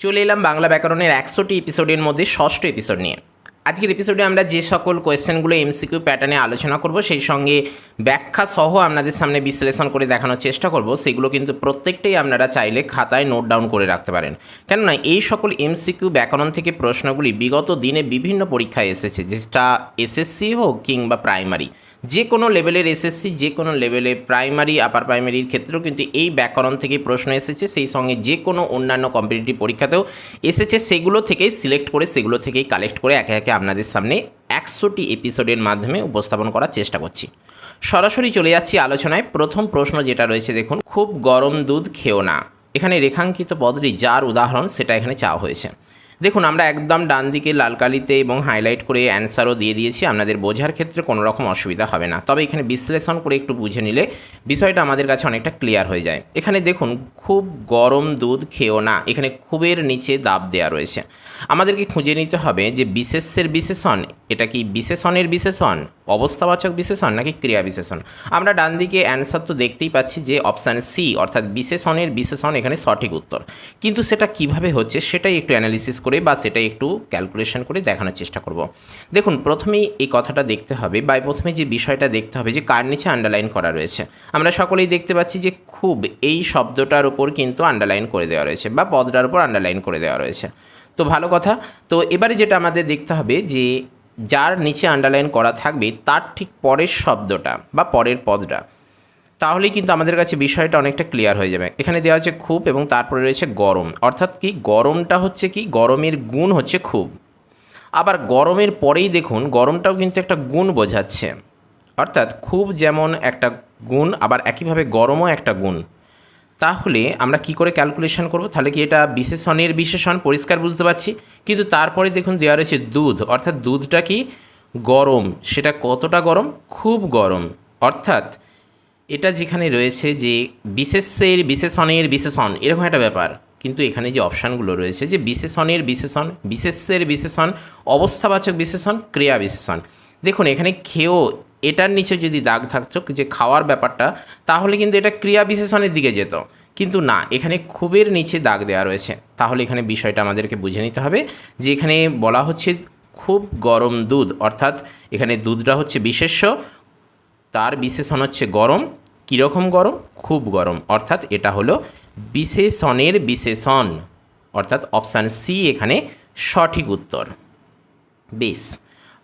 চলে এলাম বাংলা ব্যাকরণের 100টি এপিসোডের মধ্যে ষষ্ঠ এপিসোড নিয়ে। আজকের এপিসোডে আমরা যে সকল কোয়েশ্চেনগুলো এমসিকিউ প্যাটার্নে আলোচনা করব, সেই সঙ্গে ব্যাখ্যা সহ আপনাদের সামনে বিশ্লেষণ করে দেখানোর চেষ্টা করব, সেগুলো কিন্তু প্রত্যেকটাই আপনারা চাইলে খাতায় নোট ডাউন করে রাখতে পারেন। কেননা এই সকল এমসিকিউ ব্যাকরণ থেকে প্রশ্নগুলি বিগত দিনে বিভিন্ন পরীক্ষায় এসেছে, যেটা এসএসসি হোক কিংবা প্রাইমারি, যে কোনো লেভেলের এসএসসি, যে কোনো লেভেলে প্রাইমারি, আপার প্রাইমারির ক্ষেত্রেও কিন্তু এই ব্যাকরণ থেকে প্রশ্ন এসেছে। সেই সঙ্গে যে কোনো অন্যান্য কম্পিটিটিভ পরীক্ষাতেও এসেছে, সেগুলো থেকেই সিলেক্ট করে, সেগুলো থেকেই কালেক্ট করে একে একে আপনাদের সামনে 100টি এপিসোডের মাধ্যমে উপস্থাপন করার চেষ্টা করছি। সরাসরি চলে যাচ্ছি আলোচনায়। প্রথম প্রশ্ন যেটা রয়েছে, দেখুন, খুব গরম দুধ খেও না। এখানে রেখাঙ্কিত পদটি যার উদাহরণ সেটা এখানে চাওয়া হয়েছে। দেখুন, আমরা একদম ডান দিকে লাল কালিতে এবং হাইলাইট করে অ্যান্সারও দিয়ে দিয়েছি, আপনাদের বোঝার ক্ষেত্রে কোনো রকম অসুবিধা হবে না। তবে এখানে বিশ্লেষণ করে একটু বুঝে নিলে বিষয়টা আমাদের কাছে অনেকটা ক্লিয়ার হয়ে যায়। এখানে দেখুন, খুব গরম দুধ খেও না, এখানে খুবের নিচে দাব দেওয়া রয়েছে। আমাদেরকে খুঁজে নিতে হবে যে বিশেষ্যের বিশেষণ, এটা কি বিশেষণের বিশেষণ, অবস্থাবাচক বিশেষণ নাকি ক্রিয়া বিশেষণ। আমরা ডান দিকে অ্যান্সার তো দেখতেই পাচ্ছি যে অপশান সি অর্থাৎ বিশেষণের বিশেষণ এখানে সঠিক উত্তর। কিন্তু সেটা কিভাবে হচ্ছে সেটাই একটু অ্যানালিসিস করে বা সেটাই একটু ক্যালকুলেশন করে দেখানোর চেষ্টা করব। দেখুন, প্রথমেই এই কথাটা দেখতে হবে বা প্রথমে যে বিষয়টা দেখতে হবে যে কার নিচে আন্ডারলাইন করা রয়েছে। আমরা সকলেই দেখতে পাচ্ছি যে খুব এই শব্দটার উপর কিন্তু আন্ডারলাইন করে দেওয়া রয়েছে বা পদটার উপর আন্ডারলাইন করে দেওয়া রয়েছে। তো ভালো কথা। তো এবারে যেটা আমাদের দেখতে হবে যে যার নিচে আন্ডারলাইন করা থাকবে তার ঠিক পরের শব্দটা বা পরের পদটা, তাহলেই কিন্তু আমাদের কাছে বিষয়টা অনেকটা ক্লিয়ার হয়ে যাবে। এখানে দেওয়া হচ্ছে খুব এবং তারপরে রয়েছে গরম, অর্থাৎ কি গরমটা হচ্ছে কি, গরমের গুণ হচ্ছে খুব। আবার গরমের পরেই দেখুন, গরমটাও কিন্তু একটা গুণ বোঝাচ্ছে, অর্থাৎ খুব যেমন একটা গুণ, আবার একইভাবে গরমও একটা গুণ। তাহলে আমরা কি করে ক্যালকুলেশন করব? তাহলে কি এটা বিশেষণের বিশেষণ, পরিষ্কার বুঝতে পারছি। কিন্তু তারপরে দেখুন দেওয়া রয়েছে দুধ, অর্থাৎ দুধটা কি গরম, সেটা কতটা গরম, খুব গরম। অর্থাৎ এটা যেখানে রয়েছে যে বিশেষ্যের বিশেষণের বিশেষণ, এরকম একটা ব্যাপার। কিন্তু এখানে যে অপশানগুলো রয়েছে যে বিশেষণের বিশেষণ, বিশেষ্যের বিশেষণ, অবস্থাবাচক বিশেষণ, ক্রিয়া বিশেষণ, দেখুন এখানে খেয়েও এটার নিচে যদি দাগ থাকতো যে খাওয়ার ব্যাপারটা, তাহলে কিন্তু এটা ক্রিয়া বিশেষণের দিকে যেত। কিন্তু না, এখানে খুবের নিচে দাগ দেওয়া রয়েছে। তাহলে এখানে বিষয়টা আমাদেরকে বুঝে নিতে হবে যে এখানে বলা হচ্ছে খুব গরম দুধ, অর্থাৎ এখানে দুধটা হচ্ছে বিশেষ্য, তার বিশেষণ হচ্ছে গরম। কীরকম গরম? খুব গরম। অর্থাৎ এটা হলো বিশেষণের বিশেষণ, অর্থাৎ অপশান সি এখানে সঠিক উত্তর। বেশ,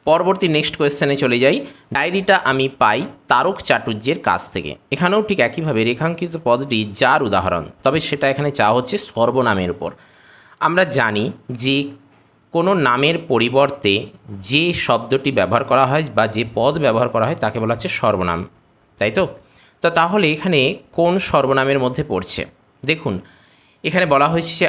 পরবর্তী নেক্সট কোয়েশ্চেনে চলে যাই। ডায়েরিটা আমি পাই তারক চাটুর্যের কাছ থেকে। এখানেও ঠিক একইভাবে রেখাঙ্কিত পদটি যার উদাহরণ, তবে সেটা এখানে চাওয়া হচ্ছে সর্বনামের উপর। আমরা জানি যে কোনো নামের পরিবর্তে যে শব্দটি ব্যবহার করা হয় বা যে পদ ব্যবহার করা হয় তাকে বলা হচ্ছে সর্বনাম, তাই তো? তাহলে এখানে কোন সর্বনামের মধ্যে পড়ছে? দেখুন, এখানে বলা হয়েছে যে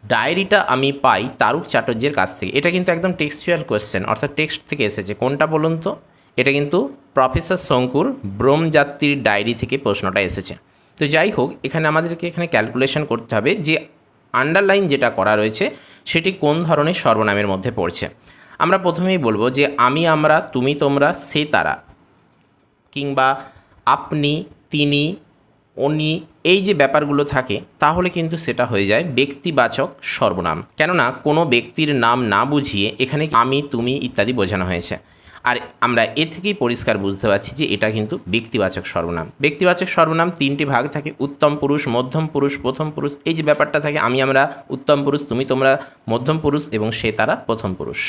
ডায়েরিটা আমি পাই তারক চাটুর্যের কাছ থেকে। এটা কিন্তু একদম টেক্সচুয়াল কোয়েশ্চেন, অর্থাৎ টেক্সট থেকে এসেছে। কোনটা বলুন তো? এটা কিন্তু প্রফেসর শঙ্কুর ব্রহ্মযাত্রীর ডায়েরি থেকে প্রশ্নটা এসেছে। তো যাই হোক, এখানে আমাদেরকে এখানে ক্যালকুলেশন করতে হবে যে আন্ডারলাইন যেটা করা রয়েছে সেটি কোন ধরনের সর্বনামের মধ্যে পড়ছে। আমরা প্রথমেই বলবো যে আমি, আমরা, তুমি, তোমরা, সে, তারা, কিংবা আপনি, তিনি, উনি, এই যে ব্যাপারগুলো থাকে, তাহলে কিন্তু সেটা হয়ে যায় ব্যক্তিবাচক সর্বনাম। কেননা কোনো ব্যক্তির নাম না বুঝিয়ে এখানে আমি, তুমি ইত্যাদি বোঝানো হয়েছে। আর আমরা এ থেকেই পরিষ্কার বুঝতে পারছি যে এটা কিন্তু ব্যক্তিবাচক সর্বনাম। ব্যক্তিবাচক সর্বনাম তিনটি ভাগ থাকে, উত্তম পুরুষ, মধ্যম পুরুষ, প্রথম পুরুষ। এই যে ব্যাপারটা থাকে, আমি, আমরা উত্তম পুরুষ, তুমি, তোমরা মধ্যম পুরুষ এবং সে, তারা প্রথম পুরুষ।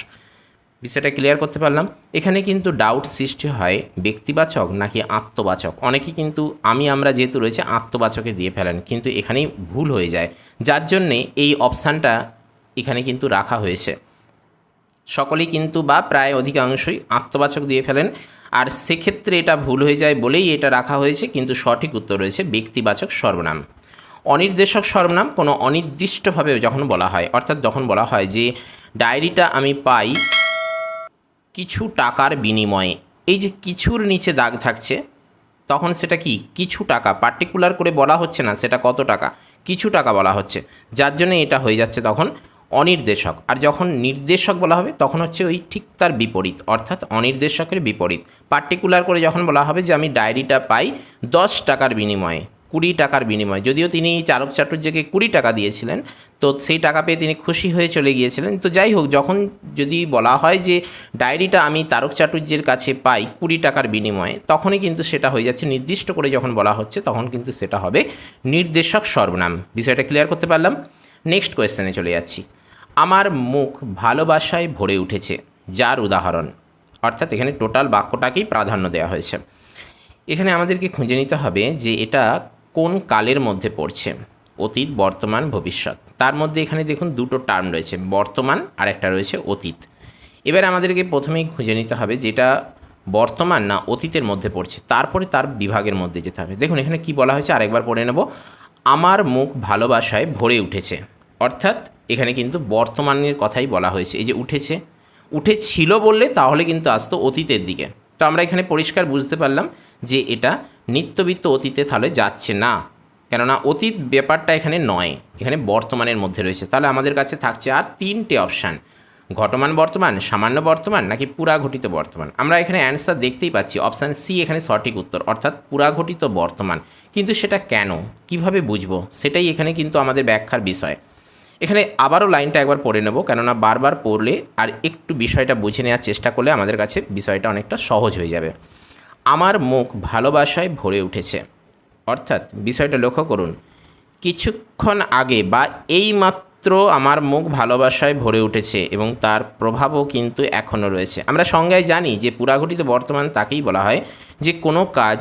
বিষয়টা ক্লিয়ার করতে পারলাম। এখানে কিন্তু ডাউট সৃষ্টি হয় ব্যক্তিবাচক নাকি আত্মবাচক। অনেকে কিন্তু আমি, আমরা যেহেতু রয়েছে আত্মবাচকে দিয়ে ফেলেন, কিন্তু এখানেই ভুল হয়ে যায়, যার জন্যে এই অপশানটা এখানে কিন্তু রাখা হয়েছে। সকলেই কিন্তু বা প্রায় অধিকাংশই আত্মবাচক দিয়ে ফেলেন, আর সেক্ষেত্রে এটা ভুল হয়ে যায় বলেই এটা রাখা হয়েছে। কিন্তু সঠিক উত্তর রয়েছে ব্যক্তিবাচক সর্বনাম। অনির্দেশক সর্বনাম কোনো অনির্দিষ্টভাবে যখন বলা হয়, অর্থাৎ যখন বলা হয় যে ডায়েরিটা আমি পাই কিছু টাকার বিনিময়ে, এই যে কিছুর নিচে দাগ থাকছে, তখন সেটা কি কিছু টাকা, পার্টিকুলার করে বলা হচ্ছে না সেটা কত টাকা, কিছু টাকা বলা হচ্ছে, যার জন্য এটা হয়ে যাচ্ছে তখন অনির্দেশক। আর যখন নির্দেশক বলা হবে তখন হচ্ছে ওই ঠিক তার বিপরীত, অর্থাৎ অনির্দেশকের বিপরীত। পার্টিকুলার করে যখন বলা হবে যে আমি ডায়েরিটা পাই 10 টাকার বিনিময়ে, 20 টাকার বিনিময়ে, যদিও তিনি চারক চাটুর্যকে 20 টাকা দিয়েছিলেন, তো সেই টাকা পেয়ে তিনি খুশি হয়ে চলে গিয়েছিলেন। তো যাই হোক, যখন যদি বলা হয় যে ডায়েরিটা আমি তারক চাটুর্যের কাছে পাই 20 টাকার বিনিময়ে, তখনই কিন্তু সেটা হয়ে যাচ্ছে, নির্দিষ্ট করে যখন বলা হচ্ছে তখন কিন্তু সেটা হবে নির্দেশক সর্বনাম। বিষয়টা ক্লিয়ার করতে পারলাম। নেক্সট কোয়েশ্চেনে চলে যাচ্ছি। আমার মুখ ভালোবাসায় ভরে উঠেছে, যার উদাহরণ, অর্থাৎ এখানে টোটাল বাক্যটাকেই প্রাধান্য দেওয়া হয়েছে। এখানে আমাদেরকে খুঁজে নিতে হবে যে এটা কোন কালের মধ্যে পড়ছে, অতীত, বর্তমান, ভবিষ্যৎ। তার মধ্যে এখানে দেখুন দুটো টার্ম রয়েছে, বর্তমান আর একটা রয়েছে অতীত। এবার আমাদেরকে প্রথমেই খুঁজে নিতে হবে যে এটা বর্তমান না অতীতের মধ্যে পড়ছে, তারপরে তার বিভাগের মধ্যে যেতে হবে। দেখুন এখানে কি বলা হয়েছে, আরেকবার পড়ে নেব। আমার মুখ ভালোবাসায় ভরে উঠেছে, অর্থাৎ এখানে কিন্তু বর্তমানের কথাই বলা হয়েছে। এই যে উঠেছে, উঠেছিল বললে তাহলে কিন্তু আসতো অতীতের দিকে। তো আমরা এখানে পরিষ্কার বুঝতে পারলাম যে এটা নিত্যবিত্ত অতীতে তাহলে যাচ্ছে না, কেননা অতীত ব্যাপারটা এখানে নয়, এখানে বর্তমানের মধ্যে রয়েছে। তাহলে আমাদের কাছে থাকছে আর 3টে অপশান, ঘটমান বর্তমান, সামান্য বর্তমান, নাকি পুরাঘটিত বর্তমান। আমরা এখানে অ্যান্সার দেখতেই পাচ্ছি, অপশান সি এখানে সঠিক উত্তর, অর্থাৎ পুরাঘটিত বর্তমান। কিন্তু সেটা কেন, কিভাবে বুঝবো, সেটাই এখানে কিন্তু আমাদের ব্যাখ্যার বিষয়। এখানে আবারও লাইনটা একবার পড়ে নেব, কেননা বারবার পড়লে আর একটু বিষয়টা বুঝে নেওয়ার চেষ্টা করলে আমাদের কাছে বিষয়টা অনেকটা সহজ হয়ে যাবে। আমার মুখ ভালোবাসায় ভরে উঠেছে, অর্থাৎ বিষয়টা লক্ষ্য করুন, কিছুক্ষণ আগে বা এইমাত্র আমার মুখ ভালোবাসায় ভরে উঠেছে এবং তার প্রভাবও কিন্তু এখনও রয়েছে। আমরা সংজ্ঞায় জানি যে পুরাঘটিত বর্তমান তাকেই বলা হয় যে কোনো কাজ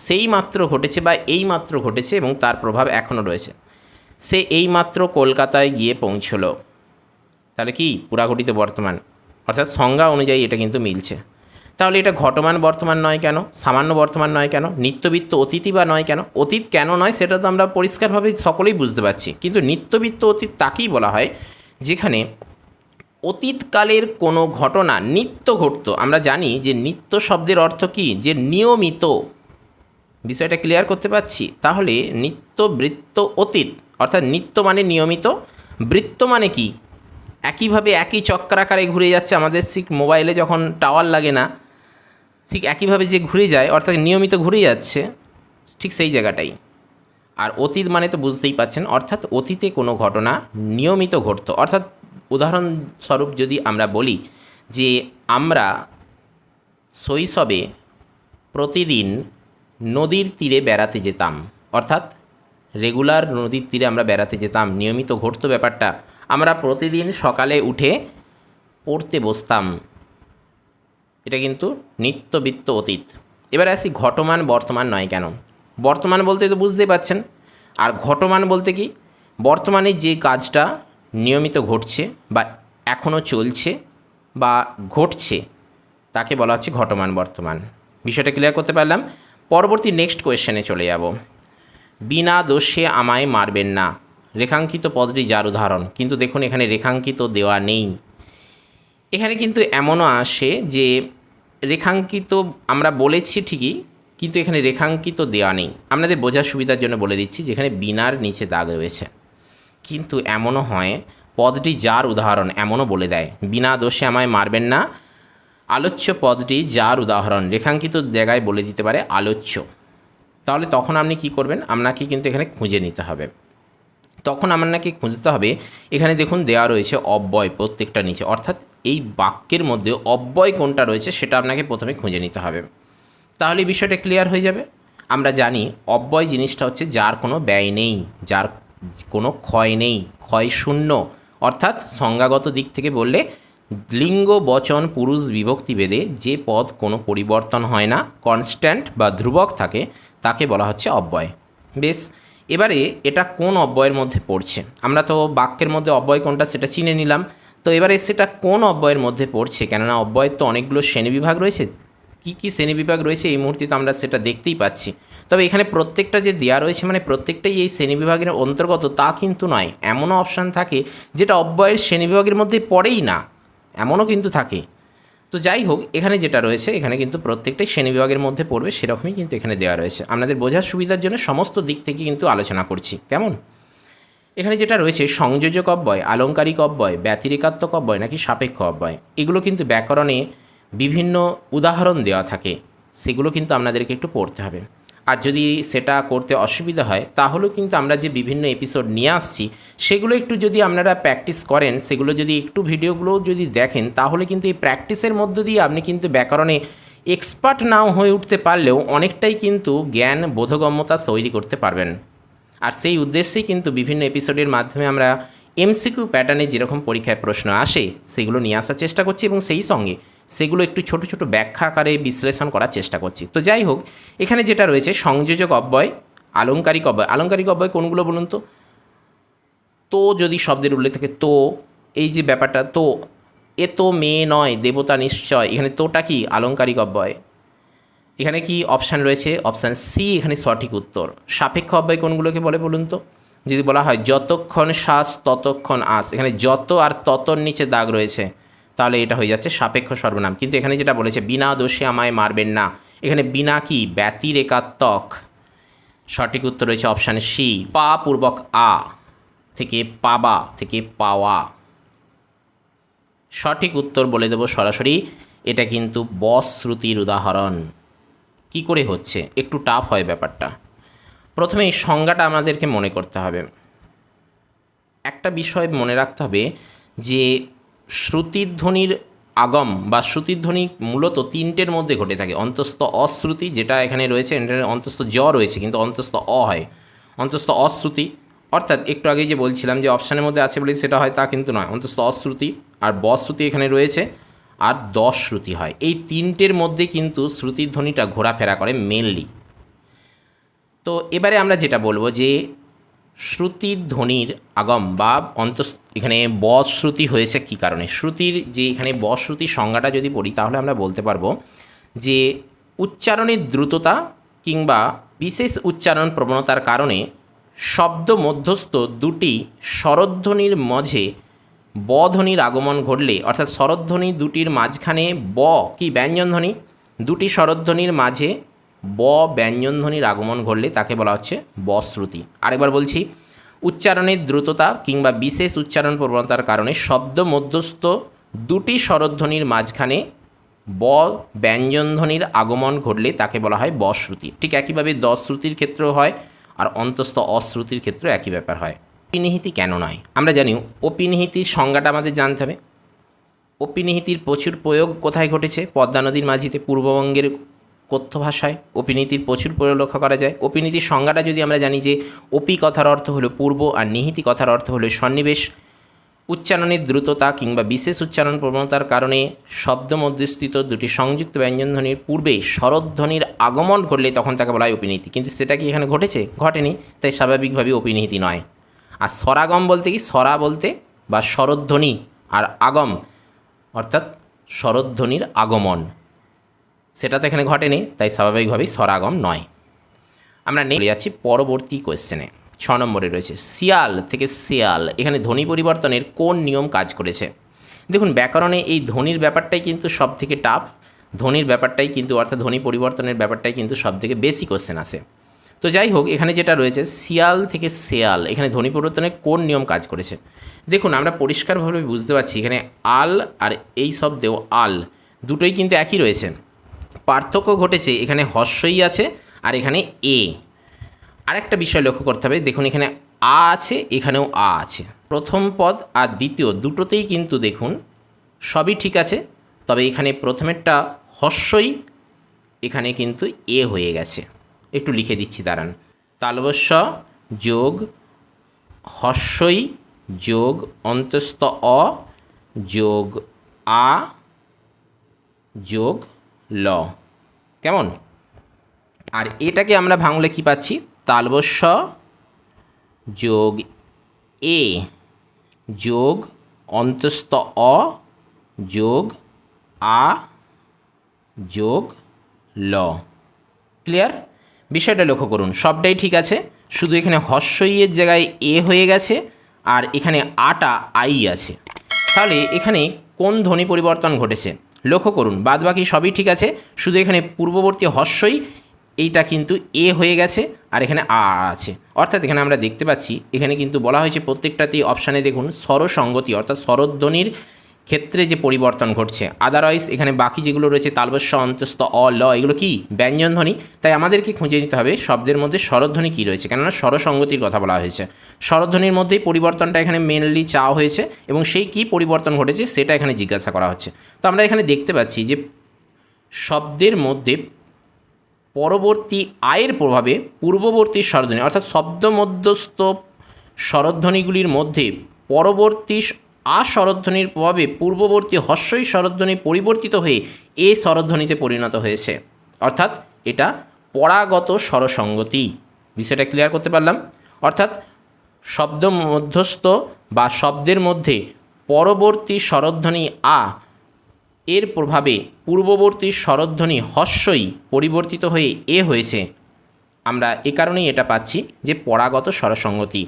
সেই মাত্র ঘটেছে বা এইমাত্র ঘটেছে এবং তার প্রভাব এখনও রয়েছে। সে এইমাত্র কলকাতায় গিয়ে পৌঁছলো, তাহলে কি পুরাঘটিত বর্তমান, অর্থাৎ সংজ্ঞা অনুযায়ী এটা কিন্তু মিলছে। তাহলে এটা ঘটমান বর্তমান নয় কেন, সামান্য বর্তমান নয় কেন, নিত্যবিত্ত অতীতই বা নয় কেন? অতীত কেন নয় সেটা তো আমরা পরিষ্কারভাবে সকলেই বুঝতে পারছি, কিন্তু নিত্যবিত্ত অতীত তাকেই বলা হয় যেখানে অতীতকালের কোনো ঘটনা নিত্য ঘটতো। আমরা জানি যে নিত্য শব্দের অর্থ কি, যে নিয়মিত। বিষয়টা ক্লিয়ার করতে পারছি? তাহলে নিত্য বৃত্ত অতীত, অর্থাৎ নিত্য মানে নিয়মিত, বৃত্ত মানে কি, একইভাবে একই চক্রাকারে ঘুরে যাচ্ছে। আমাদের ঠিক মোবাইলে যখন টাওয়ার লাগে না, ঠিক একইভাবে যে ঘুরে যায়, অর্থাৎ নিয়মিত ঘুরে যাচ্ছে, ঠিক সেই জায়গাটাই। আর অতীত মানে তো বুঝতেই পাচ্ছেন, অর্থাৎ অতীতে কোনো ঘটনা নিয়মিত ঘটতো। অর্থাৎ উদাহরণস্বরূপ যদি আমরা বলি যে আমরা শৈশবে প্রতিদিন নদীর তীরে বেড়াতে যেতাম, অর্থাৎ রেগুলার নদীর তীরে আমরা বেড়াতে যেতাম, নিয়মিত ঘটতো ব্যাপারটা। আমরা প্রতিদিন সকালে উঠে পড়তে বসতাম, এটা কিন্তু নিত্যবিত্ত অতীত। এবারে আসি ঘটমান বর্তমান নয় কেন। বর্তমান বলতে তো বুঝতেই পাচ্ছেন, আর ঘটমান বলতে কি, বর্তমানে যে কাজটা নিয়মিত ঘটছে বা এখনও চলছে বা ঘটছে তাকে বলা হচ্ছে ঘটমান বর্তমান। বিষয়টা ক্লিয়ার করতে পারলাম। পরবর্তী নেক্সট কোয়েশ্চেনে চলে যাব। বিনা দোষে আমায় মারবেন না, রেখাঙ্কিত পদটি যার উদাহরণ। কিন্তু দেখুন এখানে রেখাঙ্কিত দেওয়া নেই। এখানে কিন্তু এমনও আসে যে রেখাঙ্কিত আমরা বলেছি ঠিকই, কিন্তু এখানে রেখাঙ্কিত দেওয়া নেই। আপনাদের বোঝার সুবিধার জন্য বলে দিচ্ছি, যেখানে বিনার নিচে দাগ রয়েছে। কিন্তু এমনও হয় পদটি যার উদাহরণ এমনও বলে দেয়, বিনা দোষে আমায় মারবেন না, আলোচ্য পদটি যার উদাহরণ, রেখাঙ্কিত জায়গায় বলে দিতে পারে আলোচ্য। তাহলে তখন আপনি কি করবেন, আপনাকে কিন্তু এখানে খুঁজে নিতে হবে। তখন আপনাকে খুঁজতে হবে, এখানে দেখুন দেওয়া রয়েছে অব্যয় প্রত্যেকটা নিচে, অর্থাৎ এই বাক্যের মধ্যে অব্যয় কোনটা রয়েছে সেটা আপনাকে প্রথমে খুঁজে নিতে হবে। তাহলে এই বিষয়টা ক্লিয়ার হয়ে যাবে। আমরা জানি অব্যয় জিনিসটা হচ্ছে যার কোনো ব্যয় নেই, যার কোনো ক্ষয় নেই, ক্ষয় শূন্য, অর্থাৎ সংজ্ঞাগত দিক থেকে বললে লিঙ্গ বচন পুরুষ বিভক্তি ভেদে যে পদ কোনো পরিবর্তন হয় না, কনস্ট্যান্ট বা ধ্রুবক থাকে, তাকে বলা হচ্ছে অব্যয়। বেশ, এবারে এটা কোন অব্যয়ের মধ্যে পড়ছে, আমরা তো বাক্যের মধ্যে অব্যয় কোনটা সেটা চিনে নিলাম। তো এবারে সেটা কোন অব্যয়ের মধ্যে পড়ছে, কেননা অব্যয়ের তো অনেকগুলো শ্রেণীবিভাগ রয়েছে। কী কী শ্রেণীবিভাগ রয়েছে এই মুহূর্তে তো আমরা সেটা দেখতেই পাচ্ছি। তবে এখানে প্রত্যেকটা যে দেওয়া রয়েছে মানে প্রত্যেকটাই এই শ্রেণীবিভাগের অন্তর্গত তা কিন্তু নয়। এমনও অপশান থাকে যেটা অব্যয়ের শ্রেণীবিভাগের মধ্যে পড়েই না, এমনও কিন্তু থাকে। তো যাই হোক, এখানে যেটা রয়েছে এখানে কিন্তু প্রত্যেকটাই শ্রেণীবিভাগের মধ্যে পড়বে, সেরকমই কিন্তু এখানে দেওয়া রয়েছে। আপনাদের বোঝার সুবিধার জন্য সমস্ত দিক থেকে কিন্তু আলোচনা করছি, কেমন? এখানে যেটা রয়েছে সংযোজক অব্যয়, আলংকারিক অব্যয়, ব্যতিরেকাত্মক অব্যয় নাকি সাপেক্ষ অব্যয়, এগুলো কিন্তু ব্যাকরণে বিভিন্ন উদাহরণ দেওয়া থাকে, সেগুলো কিন্তু আপনাদেরকে একটু পড়তে হবে। আর যদি সেটা করতে অসুবিধা হয় তাহলেও কিন্তু আমরা যে বিভিন্ন এপিসোড নিয়ে আসছি সেগুলো একটু যদি আপনারা প্র্যাকটিস করেন, সেগুলো যদি একটু ভিডিওগুলো যদি দেখেন, তাহলে কিন্তু এই প্র্যাকটিসের মধ্য দিয়ে আপনি কিন্তু ব্যাকরণে এক্সপার্ট নাও হয়ে উঠতে পারলেও অনেকটাই কিন্তু জ্ঞান বোধগম্যতা তৈরি করতে পারবেন। আর সেই উদ্দেশ্যেই কিন্তু বিভিন্ন এপিসোডের মাধ্যমে আমরা এমসিকিউ প্যাটার্নে যেরকম পরীক্ষায় প্রশ্ন আসে সেগুলো নিয়ে আসার চেষ্টা করছি এবং সেই সঙ্গে সেগুলো একটু ছোট ছোট ব্যাখ্যা আকারে বিশ্লেষণ করার চেষ্টা করছি। তো যাই হোক, এখানে যেটা রয়েছে সংযোজক অব্যয়, আলংকারিক অব্যয়। আলংকারিক অব্যয় কোনগুলো বলুন তো? তো যদি শব্দের উল্লেখ থাকে, তো এই যে ব্যাপারটা, তো এ তো মেয়ে নয় দেবতা নিশ্চয়, এখানে তোটা কি আলংকারিক অব্যয়। এখানে কি অপশান রয়েছে? অপশান সি এখানে সঠিক উত্তর। সাপেক্ষ অব্যয় কোনগুলোকে বলে বলুন তো? যদি বলা হয় যতক্ষণ শ্বাস ততক্ষণ আস, এখানে যত আর ততর নিচে দাগ রয়েছে, তাহলে এটা হয়ে যাচ্ছে সাপেক্ষ সর্বনাম। কিন্তু এখানে যেটা বলেছে বিনা দোষে আমায় মারবেন না, এখানে বিনা কি ব্যতিরেকাত্মক। সঠিক উত্তর রয়েছে অপশান সি পা পূর্বক আ থেকে পাবা থেকে পাওয়া। সঠিক উত্তর বলে দেব সরাসরি, এটা কিন্তু বস শ্রুতির উদাহরণ। কি করে হচ্ছে? একটু টাফ হয় ব্যাপারটা। প্রথমে এই সংজ্ঞাটা আমাদেরকে মনে করতে হবে। একটা বিষয় মনে রাখতে হবে যে শ্রুতিধ্বনির আগম বা শ্রুতিধ্বনি মূলত তিনটের মধ্যে ঘটে থাকে। অন্তস্থ অশ্রুতি যেটা এখানে রয়েছে, অন্তস্থ জ রয়েছে কিন্তু অন্তস্থ অ হয়। অন্তস্থ অশ্রুতি অর্থাৎ একটু আগে যে বলছিলাম যে অপশানের মধ্যে আছে বলে সেটা হয় তা কিন্তু নয়। অন্তস্থ অশ্রুতি আর বশ্রুতি এখানে রয়েছে, আর দশ শ্রুতি হয়। এই তিনটের মধ্যে কিন্তু শ্রুতির ধ্বনিটা ঘোরাফেরা করে মেনলি। তো এবারে আমরা যেটা বলবো যে শ্রুতির ধ্বনির আগম বা এখানে বশ্রুতি হয়েছে কী কারণে। শ্রুতির যে এখানে বশ্রুতির সংজ্ঞাটা যদি পড়ি তাহলে আমরা বলতে পারবো যে উচ্চারণের দ্রুততা কিংবা বিশেষ উচ্চারণ প্রবণতার কারণে শব্দ মধ্যস্থ দুটি স্বরধ্বনির মাঝে ব ধ্বনির আগমন ঘটলে, অর্থাৎ স্বরধ্বনি দুটির মাঝখানে ব কি ব্যঞ্জনধ্বনি, দুটি স্বরধ্বনির মাঝে ব ব্যঞ্জনধ্বনির আগমন ঘটলে তাকে বলা হচ্ছে বশ্রুতি। আরেকবার বলছি, উচ্চারণের দ্রুততা কিংবা বিশেষ উচ্চারণ প্রবণতার কারণে শব্দ মধ্যস্থ দুটি স্বরধ্বনির মাঝখানে ব ব্যঞ্জনধ্বনির আগমন ঘটলে তাকে বলা হয় বশ্রুতি। ঠিক একইভাবে দশ্রুতির ক্ষেত্রেও হয়, আর অন্তস্থ অশ্রুতির ক্ষেত্রেও একই ব্যাপার হয়। অপিনিহিতি কেন নয়? আমরা জানি অপিনিহিতির সংজ্ঞাটা আমাদের জানতে হবে। অপিনিহিতির প্রচুর প্রয়োগ কোথায় ঘটেছে? পদ্মা নদীর মাঝিতে পূর্ববঙ্গের কথ্য ভাষায় অপিনীতির প্রচুর প্রয়োগ লক্ষ্য করা যায়। অপিনীতির সংজ্ঞাটা যদি আমরা জানি যে অপি কথার অর্থ হলো পূর্ব আর নিহিতি কথার অর্থ হলো সন্নিবেশ। উচ্চারণের দ্রুততা কিংবা বিশেষ উচ্চারণ প্রবণতার কারণে শব্দ মধ্যস্থিত দুটি সংযুক্ত ব্যঞ্জনধ্বনির পূর্বে স্বরধ্বনির আগমন ঘটলে তখন তাকে বলা হয় অপিনীতি। কিন্তু সেটা কি এখানে ঘটেছে? ঘটেনি, তাই স্বাভাবিকভাবে অপিনীতি নয়। আর স্বরাগম বলতে কি? স্বরা বলতে বা স্বরধ্বনি আর আগম অর্থাৎ স্বরধ্বনির আগমন, সেটা তো এখানে ঘটেনি, তাই স্বাভাবিকভাবেই স্বরাগম নয়। আমরা নিয়ে যাচ্ছি পরবর্তী কোয়েশ্চেনে। 6 নম্বরে রয়েছে শিয়াল থেকে শেয়াল, এখানে ধ্বনি পরিবর্তনের কোন নিয়ম কাজ করেছে? দেখুন, ব্যাকরণে এই ধ্বনির ব্যাপারটাই কিন্তু সব থেকে টাফ। ধ্বনির ব্যাপারটাই কিন্তু অর্থাৎ ধ্বনি পরিবর্তনের ব্যাপারটাই কিন্তু সব থেকে বেশি কোয়েশ্চেন আসে। তো যাই হোক, এখানে যেটা রয়েছে শিয়াল থেকে শেয়াল, এখানে ধ্বনি পরিবর্তনের কোন নিয়ম কাজ করেছে? দেখুন, আমরা পরিষ্কারভাবে বুঝতে পারছি এখানে আল আর এই শব্দেও আল দুটোই কিন্তু একই রয়েছে। পার্থক্য ঘটেছে এখানে হস্যই আছে আর এখানে এ। আরেকটা বিষয় লক্ষ্য করতে হবে, দেখুন এখানে আ আছে, এখানেও আ আছে। প্রথম পদ আর দ্বিতীয় দুটোতেই কিন্তু দেখুন সবই ঠিক আছে, তবে এখানে প্রথমেরটা হস্যই, এখানে কিন্তু এ হয়ে গেছে। একটু লিখে দিচ্ছি, দাঁড়ান। তালবস্য যোগ হস্যই যোগ অন্তস্থ অ যোগ আ যোগ ল, কেমন? আর এটাকে আমরা ভাঙলে কি পাচ্ছি? তালবস্য যোগ এ যোগ অন্তস্থ অ যোগ আ যোগ ল। ক্লিয়ার? বিষয়টা লক্ষ্য করুন, সবটাই ঠিক আছে, শুধু এখানে হস্যইয়ের জায়গায় এ হয়ে গেছে আর এখানে আটা আই আছে। তাহলে এখানে কোন ধ্বনি পরিবর্তন ঘটেছে লক্ষ্য করুন, বাদবাকি সবই ঠিক আছে, শুধু এখানে পূর্ববর্তী হস্যই এইটা কিন্তু এ হয়ে গেছে আর এখানে আ আছে। অর্থাৎ এখানে আমরা দেখতে পাচ্ছি এখানে কিন্তু বলা হয়েছে প্রত্যেকটাতেই অপশানে দেখুন স্বরসঙ্গতি, অর্থাৎ স্বরধ্বনির ক্ষেত্রে যে পরিবর্তন ঘটছে। আদারওয়াইজ এখানে বাকি যেগুলো রয়েছে তালবস্য, অন্তস্থ, অ, ল, এগুলো কি ব্যঞ্জনধ্বনি। তাই আমাদেরকে খুঁজে নিতে হবে শব্দের মধ্যে স্বরধ্বনি কী রয়েছে, কেননা স্বরসঙ্গতির কথা বলা হয়েছে। স্বরধ্বনির মধ্যেই পরিবর্তনটা এখানে মেনলি চাওয়া হয়েছে এবং সেই কী পরিবর্তন ঘটেছে সেটা এখানে জিজ্ঞাসা করা হচ্ছে। তো আমরা এখানে দেখতে পাচ্ছি যে শব্দের মধ্যে পরবর্তী আয়ের প্রভাবে পূর্ববর্তী স্বরধ্বনি অর্থাৎ শব্দ মধ্যস্থ স্বরধ্বনিগুলির মধ্যে পরবর্তী স্বরধ্বনির প্রভাবে পূর্ববর্তী হস্যই স্বরধ্বনি পরিবর্তিত হয়ে এ স্বরধ্বনিতে পরিণত হয়েছে, অর্থাৎ এটা পরাগত স্বরসঙ্গতি। বিষয়টা ক্লিয়ার করতে পারলাম। অর্থাৎ শব্দ মধ্যস্থ বা শব্দের মধ্যে পরবর্তী স্বরধ্বনি আ এর প্রভাবে পূর্ববর্তী স্বরধ্বনি হস্যই পরিবর্তিত হয়ে এ হয়েছে। আমরা এ কারণেই এটা পাচ্ছি যে পরাগত স্বরসঙ্গতি,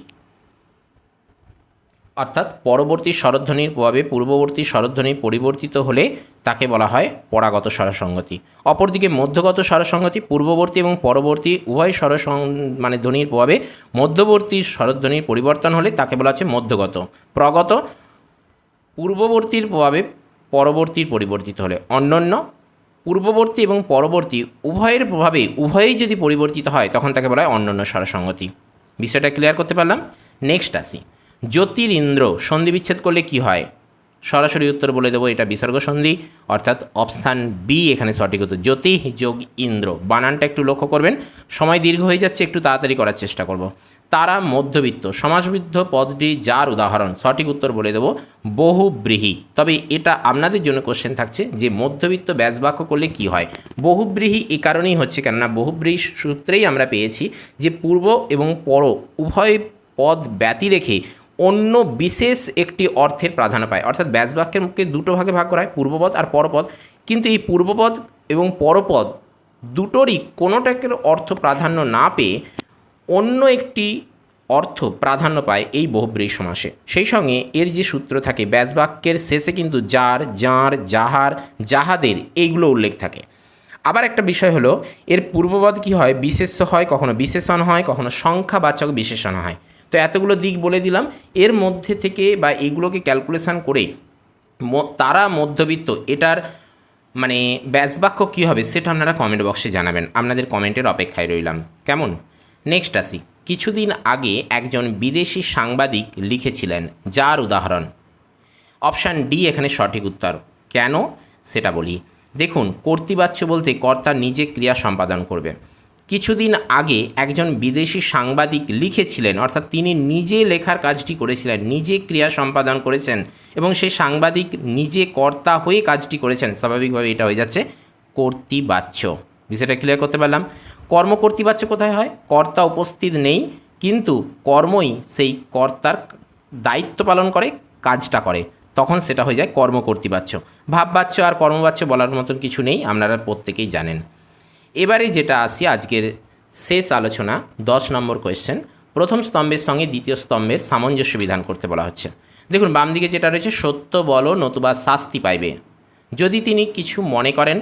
অর্থাৎ পরবর্তী স্বরধ্বনির প্রভাবে পূর্ববর্তী স্বরধ্বনি পরিবর্তিত হলে তাকে বলা হয় পরাগত স্বরসঙ্গতি। অপরদিকে মধ্যগত স্বরসঙ্গতি পূর্ববর্তী এবং পরবর্তী উভয় মানে ধ্বনির প্রভাবে মধ্যবর্তী স্বরধ্বনির পরিবর্তন হলে তাকে বলা হচ্ছে মধ্যগত। প্রগত পূর্ববর্তীর প্রভাবে পরবর্তীর পরিবর্তিত হলে। অন্যান্য পূর্ববর্তী এবং পরবর্তী উভয়ের প্রভাবে উভয়েই যদি পরিবর্তিত হয় তখন তাকে বলা হয় অন্যান্য স্বরসঙ্গতি। বিষয়টা ক্লিয়ার করতে পারলাম। নেক্সট আসি, জ্যোতিরিন্দ্র সন্ধি বিচ্ছেদ করলে কি হয়? সরাসরি উত্তর বলে দেবো, এটা বিসর্গ সন্ধি, অর্থাৎ অপশান বি এখানে সঠিক উত্তর। জ্যোতি যোগ ইন্দ্র, বানানটা একটু লক্ষ্য করবেন, সময় দীর্ঘ হয়ে যাচ্ছে, একটু তাড়াতাড়ি করার চেষ্টা করব। তারা মধ্যবিত্ত, সমাসবিদ্ধ পদটি যার উদাহরণ, সঠিক উত্তর বলে দেবো বহুব্রীহি। তবে এটা আপনাদের জন্য কোশ্চেন থাকছে যে মধ্যবিত্ত ব্যাসবাক্য করলে কি হয়। বহুব্রীহি এই কারণেই হচ্ছে, কেননা বহুব্রীহি সূত্রেই আমরা পেয়েছি যে পূর্ব এবং পর উভয় পদ ব্যতি রেখে অন্য বিশেষ একটি অর্থের প্রাধান্য পায়। অর্থাৎ ব্যাসবাক্যের মুখে দুটো ভাগে ভাগ করা হয়, পূর্বপদ আর পরপদ, কিন্তু এই পূর্বপদ এবং পরপদ দুটোরই কোনোটাকের অর্থ প্রাধান্য না পেয়ে অন্য একটি অর্থ প্রাধান্য পায় এই বহুব্রীহি সমাসে। সেই সঙ্গে এর যে সূত্র থাকে ব্যাসবাক্যের শেষে কিন্তু যার, যাঁর, যাহার, যাহাদের এইগুলো উল্লেখ থাকে। আবার একটা বিষয় হলো এর পূর্বপদ কী হয়, বিশেষ্য হয়, কখনো বিশেষণ হয়, কখনো সংখ্যাবাচক বিশেষণ হয়। তো এতগুলো দিক বলে দিলাম, এর মধ্যে থেকে বা এগুলোকে ক্যালকুলেশন করে তারা মধ্যবিত্ত এটার মানে ব্যাসবাক্য কী হবে সেটা আপনারা কমেন্ট বক্সে জানাবেন। আপনাদের কমেন্টের অপেক্ষায় রইলাম। কেমন? নেক্সট আসি, কিছুদিন আগে একজন বিদেশি সাংবাদিক লিখেছিলেন যার উদাহরণ। অপশান ডি এখানে সঠিক উত্তর। কেন সেটা বলি। দেখুন, কর্তৃবাচ্য বলতে কর্তা নিজে ক্রিয়া সম্পাদন করবে। কিছুদিন আগে একজন বিদেশি সাংবাদিক লিখেছিলেন, অর্থাৎ তিনি নিজে লেখার কাজটি করেছিলেন, নিজে ক্রিয়া সম্পাদন করেছেন এবং সেই সাংবাদিক নিজে কর্তা হয়ে কাজটি করেছেন। স্বাভাবিকভাবে এটা হয়ে যাচ্ছে কর্তৃবাচ্য। বিষয়টা ক্লিয়ার করতে পারলাম। কর্মকর্তৃবাচ্য কোথায় হয়? কর্তা উপস্থিত নেই কিন্তু কর্মই সেই কর্তার দায়িত্ব পালন করে, কাজটা করে, তখন সেটা হয়ে যায় কর্মকর্তৃবাচ্য। ভাববাচ্য আর কর্মবাচ্য বলার মতন কিছু নেই, আপনারা প্রত্যেকেই জানেন। এবারে যেটা আসি আজকের শেষ আলোচনা, 10 নম্বর কোয়েশ্চেন। প্রথম স্তম্ভের সঙ্গে দ্বিতীয় স্তম্ভের সামঞ্জস্য বিধান করতে বলা হচ্ছে। দেখুন, বাম দিকে যেটা রয়েছে, সত্য বলো নতুবা শাস্তি পাইবে। যদি তিনি কিছু মনে করেন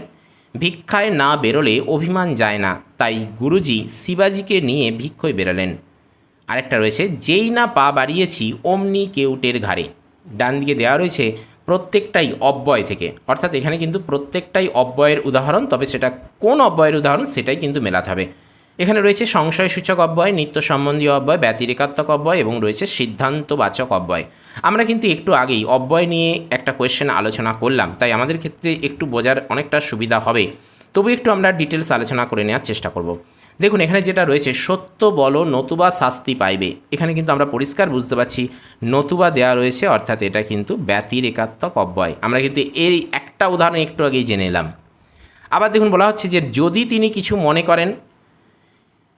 ভিক্ষায় না বেরোলে অভিমান যায় না, তাই গুরুজি শিবাজিকে নিয়ে ভিক্ষয় বেরোলেন। আরেকটা রয়েছে, যেই না পা বাড়িয়েছি অমনি কেউটের ঘাড়ে। ডান দিকে দেওয়া রয়েছে প্রত্যেকটাই অব্যয় থেকে, অর্থাৎ এখানে কিন্তু প্রত্যেকটাই অব্যয়ের উদাহরণ, তবে সেটা কোন অব্যয়ের উদাহরণ সেটাই কিন্তু মেলাতে হবে। এখানে রয়েছে সংশয়সূচক অব্যয়, নিত্য সম্বন্ধীয় অব্যয়, ব্যতিরেকাত্মক অব্যয় এবং রয়েছে সিদ্ধান্তবাচক অব্যয়। আমরা কিন্তু একটু আগেই অব্যয় নিয়ে একটা কোয়েশ্চেন আলোচনা করলাম, তাই আমাদের ক্ষেত্রে একটু বোঝার অনেকটা সুবিধা হবে। তবু একটু আমরা ডিটেলস আলোচনা করে নেওয়ার চেষ্টা করব। দেখুন, এখানে যেটা রয়েছে সত্য বলো নতুবা শাস্তি পাইবে, এখানে কিন্তু আমরা পরিষ্কার বুঝতে পারছি নতুবা দেওয়া রয়েছে, অর্থাৎ এটা কিন্তু ব্যতিরেকাত্মক অব্যয়। আমরা কিন্তু এই একটা উদাহরণ একটু আগেই জেনে এলাম। আবার দেখুন, বলা হচ্ছে যে যদি তিনি কিছু মনে করেন,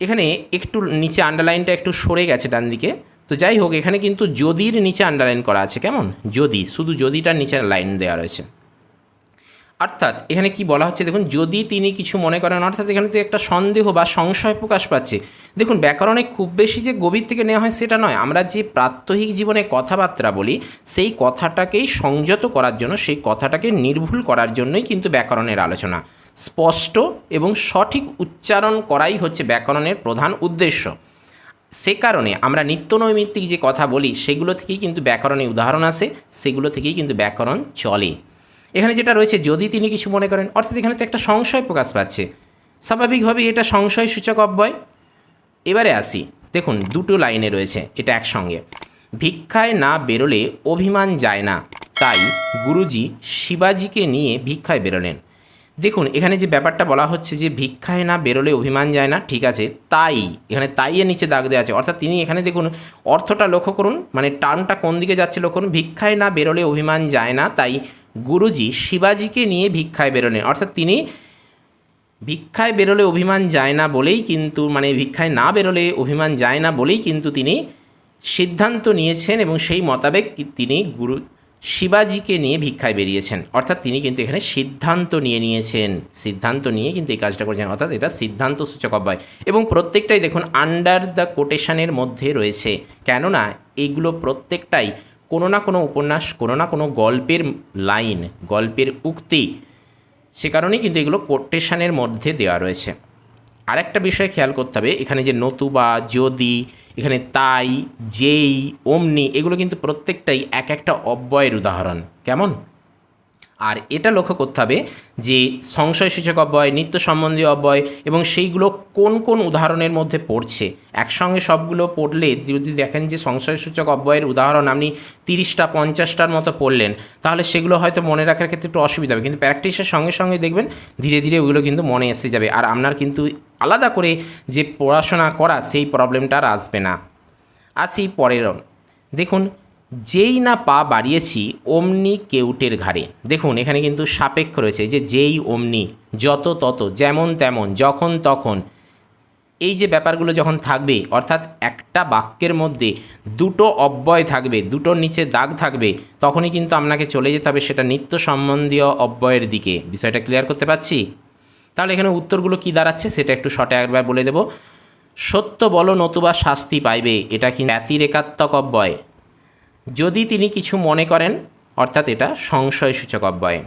এখানে একটু নিচে আন্ডারলাইনটা একটু সরে গেছে ডান দিকে, তো যাই হোক এখানে কিন্তু যদির নিচে আন্ডারলাইন করা আছে। কেমন? যদি, শুধু যদিটার নিচে লাইন দেওয়া রয়েছে। অর্থাৎ এখানে কি বলা হচ্ছে দেখুন, যদি তিনি কিছু মনে করেন, অর্থাৎ এখানে তো একটা সন্দেহ বা সংশয় প্রকাশ পাচ্ছে। দেখুন, ব্যাকরণে খুব বেশি যে গভীর থেকে নেওয়া হয় সেটা নয়, আমরা যে প্রাত্যহিক জীবনে কথাবার্তা বলি সেই কথাটাকেই সংযত করার জন্য, সেই কথাটাকে নির্ভুল করার জন্যই কিন্তু ব্যাকরণের আলোচনা। স্পষ্ট এবং সঠিক উচ্চারণ করাই হচ্ছে ব্যাকরণের প্রধান উদ্দেশ্য। সে কারণে আমরা নিত্যনৈমিত্তিক যে কথা বলি সেগুলো থেকেই কিন্তু ব্যাকরণে উদাহরণ আসে, সেগুলো থেকেই কিন্তু ব্যাকরণ চলে। এখানে যেটা রয়েছে যদি তিনি কিছু মনে করেন, অর্থাৎ এখানে তো একটা সংশয় প্রকাশ পাচ্ছে, স্বাভাবিকভাবেই এটা সংশয় সূচক অব্যয়। এবারে আসি, দেখুন দুটো লাইনে রয়েছে এটা একসঙ্গে। ভিক্ষায় না বেরোলে অভিমান যায় না, তাই গুরুজি শিবাজিকে নিয়ে ভিক্ষায় বেরোলেন। দেখুন এখানে যে ব্যাপারটা বলা হচ্ছে যে ভিক্ষায় না বেরোলে অভিমান যায় না, ঠিক আছে, তাই এখানে তাই এর নিচে দাগ দেওয়া আছে, অর্থাৎ তিনি এখানে দেখুন অর্থটা লক্ষ্য করুন, মানে টার্নটা কোন দিকে যাচ্ছে লক্ষ্য করুন। ভিক্ষায় না বেরোলে অভিমান যায় না, তাই গুরুজি শিবাজিকে নিয়ে ভিক্ষায় বেরোলেন। অর্থাৎ তিনি ভিক্ষায় বেরোলে অভিমান যায় না বলেই কিন্তু, মানে ভিক্ষায় না বেরোলে অভিমান যায় না বলেই কিন্তু তিনি সিদ্ধান্ত নিয়েছেন এবং সেই মোতাবেক তিনি গুরু শিবাজিকে নিয়ে ভিক্ষায় বেরিয়েছেন। অর্থাৎ তিনি কিন্তু এখানে সিদ্ধান্ত নিয়েছেন, সিদ্ধান্ত নিয়ে কিন্তু এই কাজটা করেছেন, অর্থাৎ এটা সিদ্ধান্ত সূচক অব্যয়। এবং প্রত্যেকটাই দেখুন আন্ডার দ্য কোটেশনের মধ্যে রয়েছে, কেননা এইগুলো প্রত্যেকটাই কোনো না কোনো উপন্যাস, কোনো না কোনো গল্পের লাইন, গল্পের উক্তি, সে কারণেই কিন্তু এগুলো কোটেশনের মধ্যে দেওয়া রয়েছে। আর একটা বিষয় খেয়াল করতে হবে, এখানে যে নতুবা, যদি, এখানে তাই, যেই, অমনি, এগুলো কিন্তু প্রত্যেকটাই এক একটা অব্যয়ের উদাহরণ, কেমন? আর এটা লক্ষ্য করতে হবে যে সংশয়সূচক অব্যয়, নিত্য সম্বন্ধীয় অব্যয় এবং সেইগুলো কোন কোন উদাহরণের মধ্যে পড়ছে। একসঙ্গে সবগুলো পড়লে যদি দেখেন যে সংশয়সূচক অব্যয়ের উদাহরণ আপনি 30টা 50টার মতো পড়লেন, তাহলে সেগুলো হয়তো মনে রাখার ক্ষেত্রে একটু অসুবিধা হবে, কিন্তু প্র্যাকটিসের সঙ্গে সঙ্গে দেখবেন ধীরে ধীরে ওগুলো কিন্তু মনে এসে যাবে, আর আপনার কিন্তু আলাদা করে যে পড়াশোনা করা সেই প্রবলেমটা আর আসবে না। আসি পরের, দেখুন যেই না পা বাড়িয়েছি অমনি কেউটের ঘাড়ে। দেখুন এখানে কিন্তু সাপেক্ষ রয়েছে, যে যেই অমনি, যত তত, যেমন তেমন, যখন তখন, এই যে ব্যাপারগুলো যখন থাকবে, অর্থাৎ একটা বাক্যের মধ্যে দুটো অব্যয় থাকবে, দুটোর নিচে দাগ থাকবে, তখনই কিন্তু আপনাকে চলে যেতে হবে সেটা নিত্য সম্বন্ধীয় অব্যয়ের দিকে। বিষয়টা ক্লিয়ার করতে পারছি? তাহলে এখানে উত্তরগুলো কি দাঁড়াচ্ছে সেটা একটু শর্টে একবার বলে দেব। সত্য বলো নতুবা শাস্তি পাইবে, এটা কি ব্যতিরেকাত্মক অব্যয়। যদি তিনি কিছু মনে করেন, অর্থাৎ এটা সংশয়সূচক অব্যয়।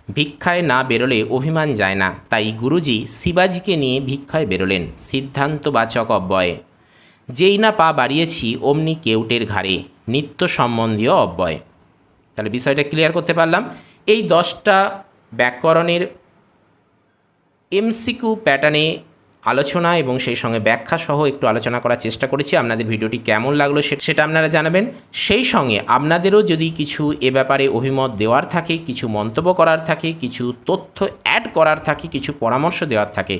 ভিক্ষায় না বেরোলে অভিমান যায় না, তাই গুরুজি শিবাজিকে নিয়ে ভিক্ষায় বেরোলেন, সিদ্ধান্তবাচক অব্যয়। যেই না পা বাড়িয়েছি অমনি কেউটের ঘাড়ে, নিত্য সম্বন্ধীয় অব্যয়। তাহলে বিষয়টা ক্লিয়ার করতে পারলাম। এই 10টা ব্যাকরণের এমসিকিউ প্যাটার্নে আলোচনা এবং সেই সঙ্গে ব্যাখ্যা সহ একটু আলোচনা করার চেষ্টা করেছি। আপনাদের ভিডিওটি কেমন লাগলো সেটা আপনারা জানাবেন। সেই সঙ্গে আপনাদেরও যদি কিছু এ ব্যাপারে অভিমত দেওয়ার থাকে, কিছু মন্তব্য করার থাকে, কিছু তথ্য অ্যাড করার থাকে, কিছু পরামর্শ দেওয়ার থাকে,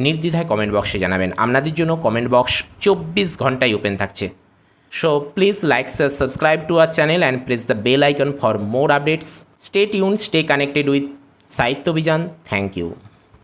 নির্দ্বিধায় কমেন্ট বক্সে জানাবেন। আপনাদের জন্য কমেন্ট বক্স 24 ঘন্টায় ওপেন থাকছে। So please like, share, subscribe to our channel and press the bell icon for more updates. Stay tune, stay connected with Sahitya Abhiyan. Thank you.